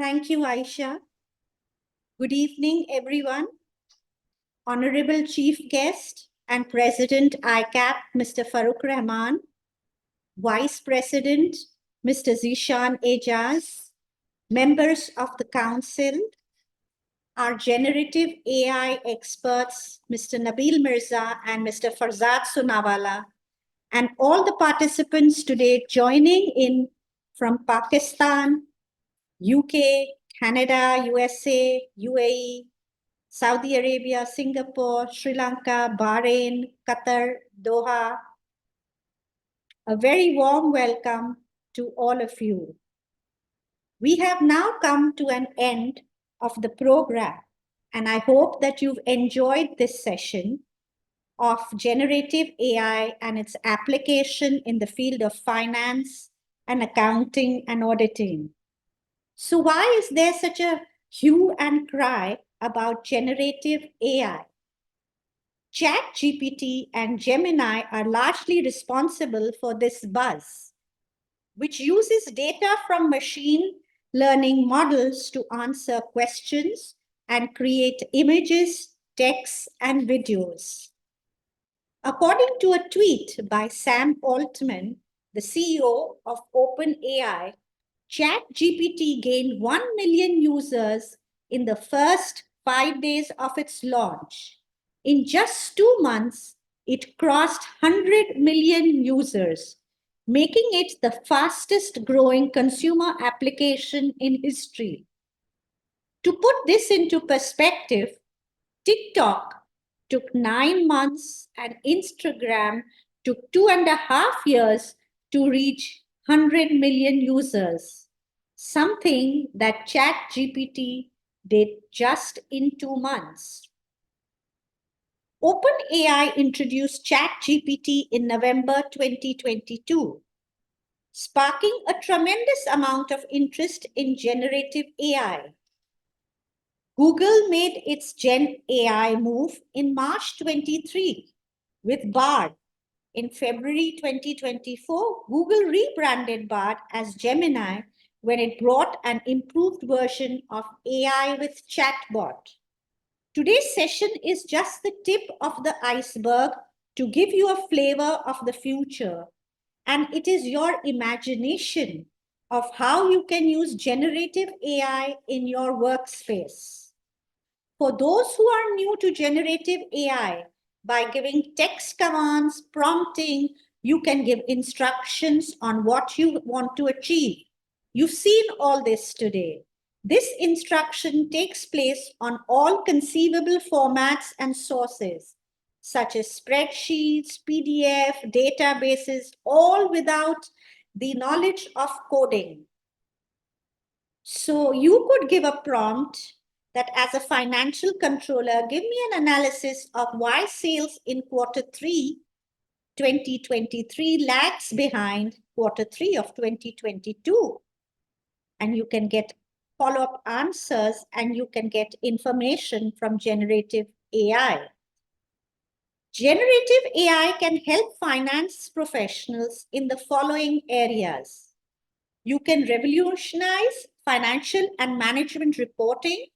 Thank you, Aisha. Good evening, everyone. Honorable Chief Guest and President ICAP, Mr. Farooq Rahman, Vice President, Mr. Zishan Ejaz, members of the Council, our generative AI experts, Mr. Nabil Mirza and Mr. Farzad Sunawala, and all the participants today joining in from Pakistan, UK, Canada, USA, UAE, Saudi Arabia, Singapore, Sri Lanka, Bahrain, Qatar, Doha. A very warm welcome to all of you. We have now come to an end of the program, and I hope that you've enjoyed this session of generative AI and its application in the field of finance and accounting and auditing. So why is there such a hue and cry about generative AI? ChatGPT and Gemini are largely responsible for this buzz, which uses data from machine learning models to answer questions and create images, texts, and videos. According to a tweet by Sam Altman, the CEO of OpenAI, ChatGPT gained 1 million users in the first 5 days of its launch. In just 2 months, it crossed 100 million users, making it the fastest growing consumer application in history. To put this into perspective, TikTok took 9 months and Instagram took 2.5 years to reach 100 million users, something that ChatGPT did just in 2 months. OpenAI introduced ChatGPT in November 2022, sparking a tremendous amount of interest in generative AI. Google made its Gen AI move in March 23 with Bard. In February 2024, Google rebranded Bard as Gemini when it brought an improved version of AI with chatbot. Today's session is just the tip of the iceberg to give you a flavor of the future, and it is your imagination of how you can use generative AI in your workspace. For those who are new to generative AI, by giving text commands, prompting, you can give instructions on what you want to achieve. You've seen all this today. This instruction takes place on all conceivable formats and sources, such as spreadsheets, PDF, databases, all without the knowledge of coding. So you could give a prompt that as a financial controller, give me an analysis of why sales in Q3 2023 lags behind Q3 of 2022. And you can get follow-up answers and you can get information from generative AI. Generative AI can help finance professionals in the following areas. You can revolutionize financial and management reporting.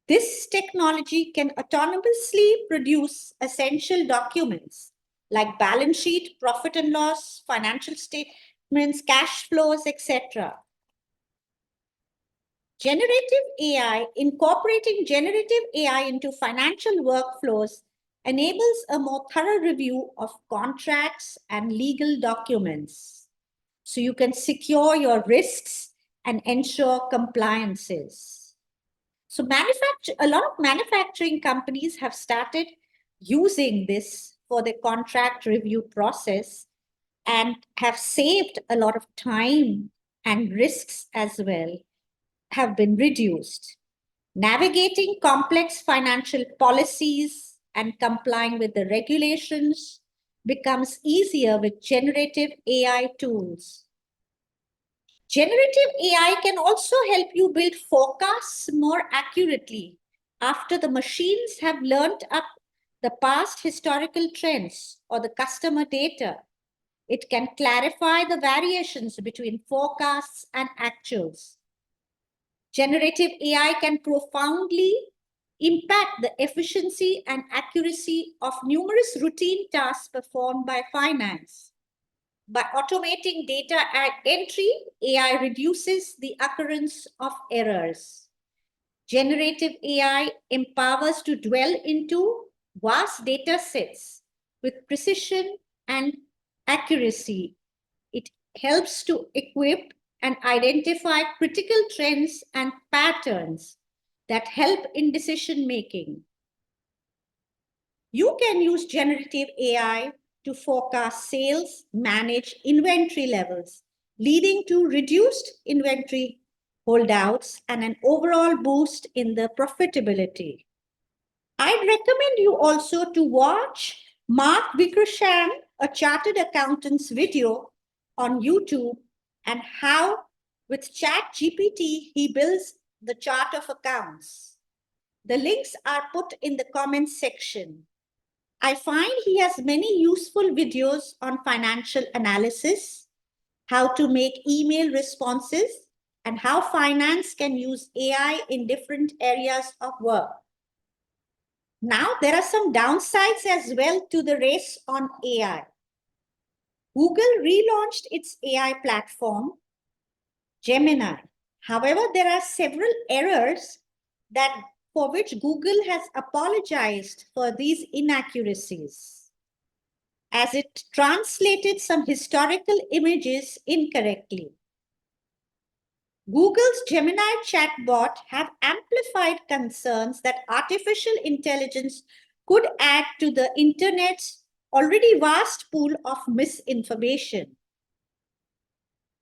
This technology can autonomously produce essential documents like balance sheet, profit and loss, financial statements, cash flows, etc. Generative AI, incorporating generative AI into financial workflows enables a more thorough review of contracts and legal documents. So you can secure your risks and ensure compliances. So a lot of manufacturing companies have started using this for the contract review process and have saved a lot of time, and risks as well have been reduced. Navigating complex financial policies and complying with the regulations becomes easier with generative AI tools. Generative AI can also help you build forecasts more accurately after the machines have learned up the past historical trends or the customer data. It can clarify the variations between forecasts and actuals. Generative AI can profoundly impact the efficiency and accuracy of numerous routine tasks performed by finance. By automating data entry, AI reduces the occurrence of errors. Generative AI empowers to dwell into vast data sets with precision and accuracy. It helps to equip and identify critical trends and patterns that help in decision making. You can use generative AI to forecast sales, manage inventory levels, leading to reduced inventory holdouts and an overall boost in the profitability. I'd recommend you also to watch Mark Wickersham, a chartered accountant's video on YouTube, and how with ChatGPT he builds the chart of accounts. The links are put in the comments section. I find he has many useful videos on financial analysis, how to make email responses, and how finance can use AI in different areas of work. Now, there are some downsides as well to the race on AI. Google relaunched its AI platform, Gemini. However, there are several errors for which Google has apologized for these inaccuracies, as it translated some historical images incorrectly. Google's Gemini chatbot have amplified concerns that artificial intelligence could add to the internet's already vast pool of misinformation.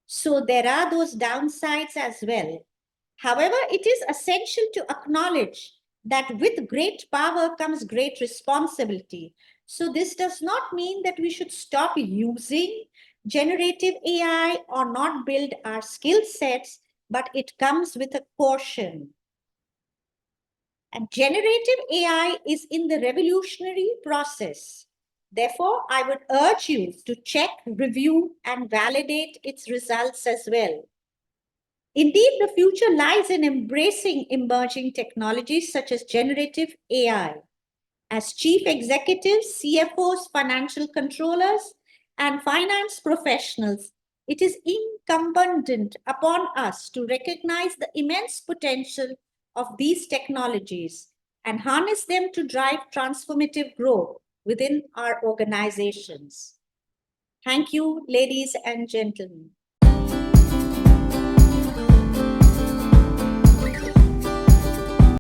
So there are those downsides as well. However, it is essential to acknowledge that with great power comes great responsibility. So this does not mean that we should stop using generative AI or not build our skill sets, but it comes with a caution. And generative AI is in the revolutionary process. Therefore, I would urge you to check, review, and validate its results as well. Indeed, the future lies in embracing emerging technologies such as generative AI. As chief executives, CFOs, financial controllers, and finance professionals, it is incumbent upon us to recognize the immense potential of these technologies and harness them to drive transformative growth within our organizations. Thank you, ladies and gentlemen.